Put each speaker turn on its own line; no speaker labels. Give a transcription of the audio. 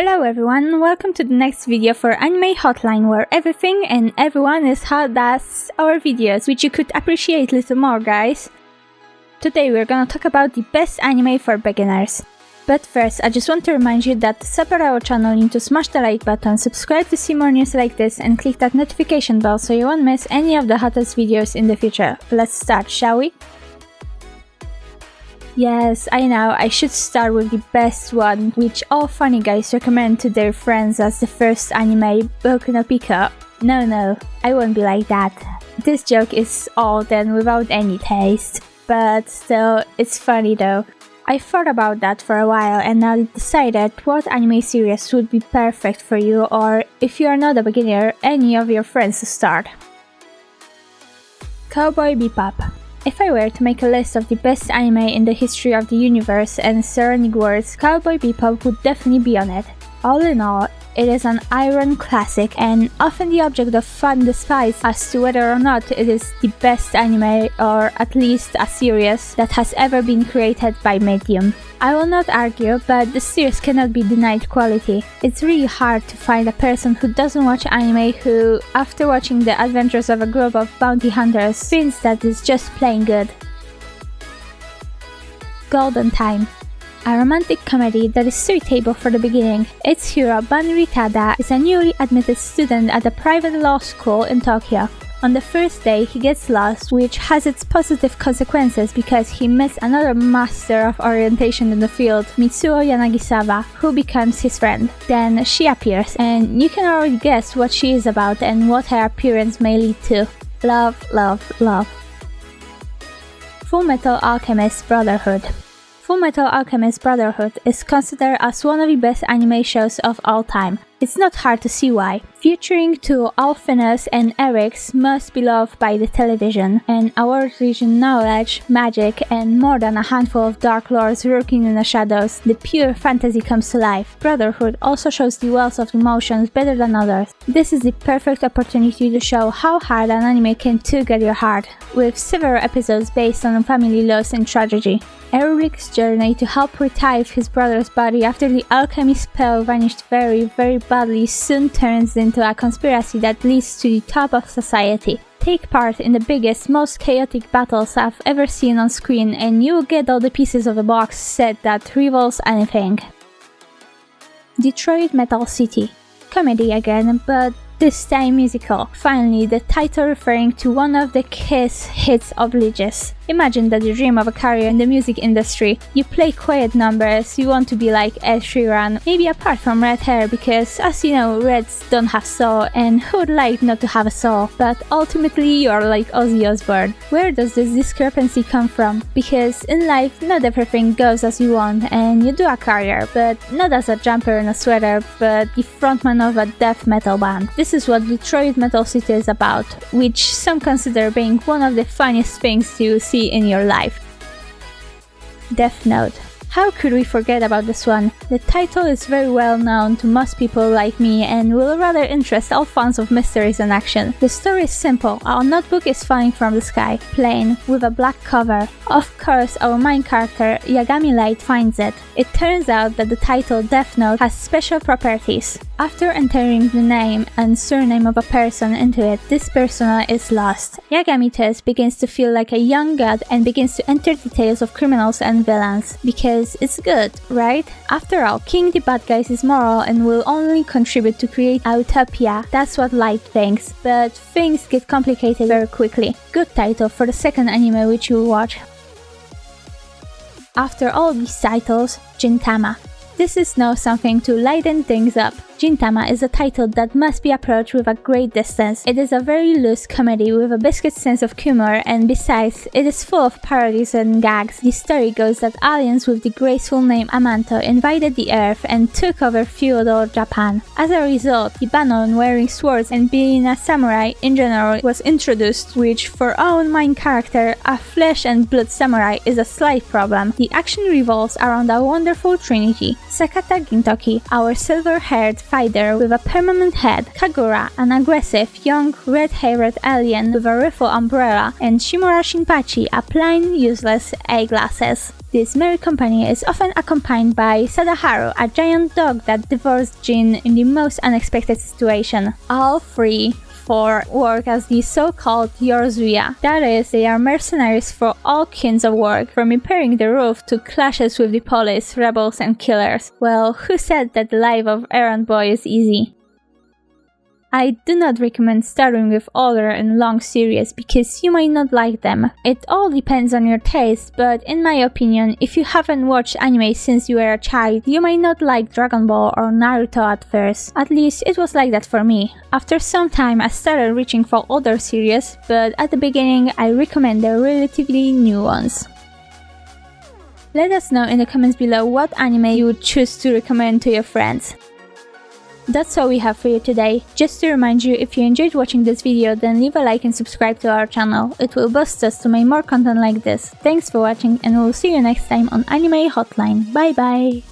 Hello everyone, welcome to the next video for Anime Hotline, where everything and everyone is how does our videos, which you could appreciate a little more, guys. Today we're gonna talk about the best anime for beginners. But first, I just want to remind you that to support our channel you need to smash the like button, subscribe to see more news like this, and click that notification bell so you won't miss any of the hottest videos in the future. Let's start, shall we? Yes, I know, I should start with the best one, which all funny guys recommend to their friends as the first anime, Boku no Pico. No, I won't be like that. This joke is old and without any taste, but still, it's funny though. I thought about that for a while and now decided what anime series would be perfect for you, or if you are not a beginner, any of your friends to start. Cowboy Bebop. If I were to make a list of the best anime in the history of the universe and surrounding worlds, Cowboy Bebop would definitely be on it. All in all, it is an iron classic and often the object of fun despite as to whether or not it is the best anime or at least a series that has ever been created by Medium. I will not argue, but the series cannot be denied quality. It's really hard to find a person who doesn't watch anime who, after watching the adventures of a group of bounty hunters, thinks that it's just plain good. Golden Time. A romantic comedy that is suitable for the beginning. Its hero, Banri Tada, is a newly admitted student at a private law school in Tokyo. On the first day, he gets lost, which has its positive consequences because he meets another master of orientation in the field, Mitsuo Yanagisawa, who becomes his friend. Then she appears, and you can already guess what she is about and what her appearance may lead to. Love, love, love. Fullmetal Alchemist Brotherhood. Fullmetal Alchemist Brotherhood is considered as one of the best anime shows of all time. It's not hard to see why. Featuring two Alphinas and Erics most beloved by the television, and award-rich knowledge, magic, and more than a handful of dark lords lurking in the shadows, the pure fantasy comes to life. Brotherhood also shows the wealth of emotions better than others. This is the perfect opportunity to show how hard an anime can get your heart, with several episodes based on family loss and tragedy. Eric's journey to help revive his brother's body after the alchemy spell vanished very badly soon turns into a conspiracy that leads to the top of society. Take part in the biggest, most chaotic battles I've ever seen on screen and you'll get all the pieces of the box set that rivals anything. Detroit Metal City. Comedy again, but this time musical. Finally, the title referring to one of the Kiss hits obliges. Imagine that the dream of a career in the music industry. You play quiet numbers, you want to be like Ed Sheeran, maybe apart from red hair because as you know, Reds don't have soul and who would like not to have a soul, but ultimately you are like Ozzy Osbourne. Where does this discrepancy come from? Because in life not everything goes as you want and you do a career, but not as a jumper in a sweater, but the frontman of a death metal band. This is what Detroit Metal City is about, which some consider being one of the funniest things you see in your life. Death Note. How could we forget about this one? The title is very well known to most people like me and will rather interest all fans of mysteries and action. The story is simple. Our notebook is falling from the sky, plain, with a black cover. Of course, our main character, Yagami Light, finds it. It turns out that the title Death Note has special properties. After entering the name and surname of a person into it, this persona is lost. Yagami thus begins to feel like a young god and begins to enter the tales of criminals and villains. Because it's good, right? After all, King the bad guys is moral and will only contribute to create a utopia. That's what Light thinks. But things get complicated very quickly. Good title for the second anime which you will watch. After all these titles, Gintama. This is now something to lighten things up. Gintama is a title that must be approached with a great distance. It is a very loose comedy with a biscuit sense of humor, and besides, it is full of parodies and gags. The story goes that aliens with the graceful name Amanto invaded the Earth and took over feudal Japan. As a result, the ban on wearing swords and being a samurai in general was introduced, which for our main character, a flesh and blood samurai, is a slight problem. The action revolves around a wonderful trinity: Sakata Gintoki, our silver-haired fighter with a permanent head, Kagura, an aggressive, young, red-haired alien with a rifle umbrella, and Shimura Shinpachi, a plain, useless eyeglasses. This merry company is often accompanied by Sadaharu, a giant dog that devours Jin in the most unexpected situation. All three work as the so-called Yorzuya. That is, they are mercenaries for all kinds of work, from repairing the roof to clashes with the police, rebels and killers. Well, who said that the life of errand boy is easy? I do not recommend starting with older and long series because you might not like them. It all depends on your taste, but in my opinion, if you haven't watched anime since you were a child, you might not like Dragon Ball or Naruto at first. At least it was like that for me. After some time I started reaching for older series, but at the beginning I recommend the relatively new ones. Let us know in the comments below what anime you would choose to recommend to your friends. That's all we have for you today. Just to remind you, if you enjoyed watching this video, then leave a like and subscribe to our channel. It will boost us to make more content like this. Thanks for watching and we'll see you next time on Anime Hotline. Bye bye!